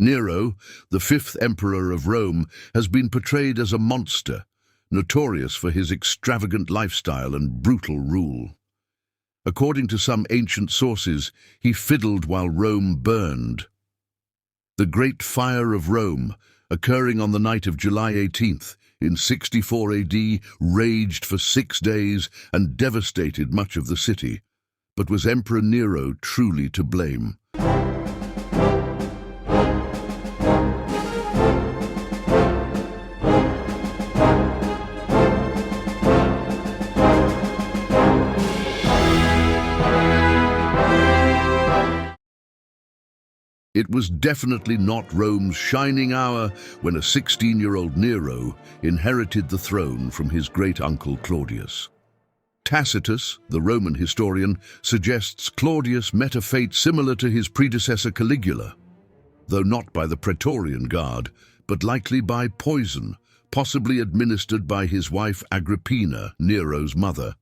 Nero, the fifth emperor of Rome, has been portrayed as a monster, notorious for his extravagant lifestyle and brutal rule. According to some ancient sources, he fiddled while Rome burned. The Great Fire of Rome, occurring on the night of July 18th, in 64 AD, raged for 6 days and devastated much of the city. But was Emperor Nero truly to blame? It was definitely not Rome's shining hour when a 16-year-old Nero inherited the throne from his great-uncle Claudius. Tacitus, the Roman historian, suggests Claudius met a fate similar to his predecessor Caligula, though not by the Praetorian Guard, but likely by poison, possibly administered by his wife Agrippina, Nero's mother.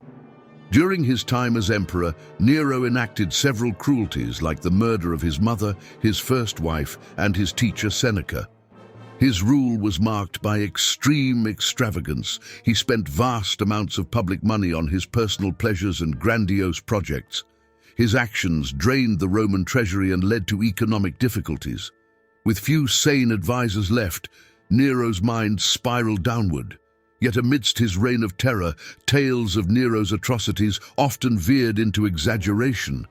During his time as emperor, Nero enacted several cruelties like the murder of his mother, his first wife, and his teacher Seneca. His rule was marked by extreme extravagance. He spent vast amounts of public money on his personal pleasures and grandiose projects. His actions drained the Roman treasury and led to economic difficulties. With few sane advisors left, Nero's mind spiraled downward. Yet amidst his reign of terror, tales of Nero's atrocities often veered into exaggeration.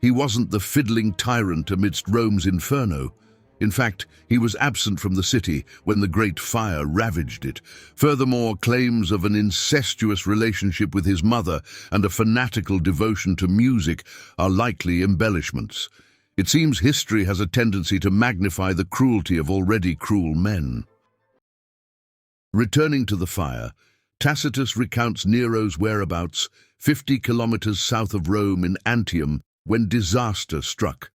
He wasn't the fiddling tyrant amidst Rome's inferno. In fact, he was absent from the city when the Great Fire ravaged it. Furthermore, claims of an incestuous relationship with his mother and a fanatical devotion to music are likely embellishments. It seems history has a tendency to magnify the cruelty of already cruel men. Returning to the fire, Tacitus recounts Nero's whereabouts 50 kilometers south of Rome in Antium when disaster struck.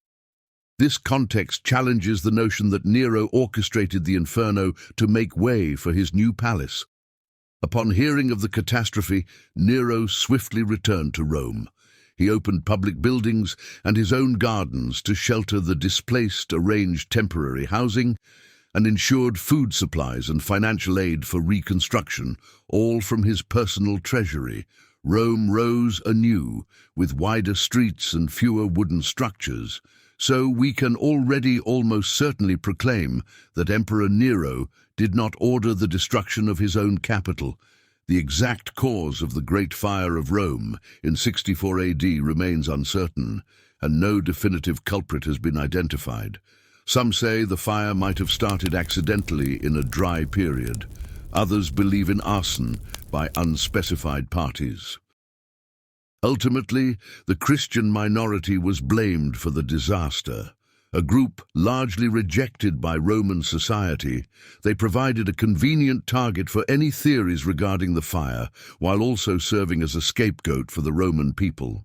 This context challenges the notion that Nero orchestrated the inferno to make way for his new palace. Upon hearing of the catastrophe, Nero swiftly returned to Rome. He opened public buildings and his own gardens to shelter the displaced, arranged temporary housing, and ensured food supplies and financial aid for reconstruction, all from his personal treasury. Rome rose anew, with wider streets and fewer wooden structures, so we can already almost certainly proclaim that Emperor Nero did not order the destruction of his own capital. The exact cause of the Great Fire of Rome in 64 AD remains uncertain, and no definitive culprit has been identified. Some say the fire might have started accidentally in a dry period. Others believe in arson by unspecified parties. Ultimately, the Christian minority was blamed for the disaster. A group largely rejected by Roman society, they provided a convenient target for any theories regarding the fire, while also serving as a scapegoat for the Roman people.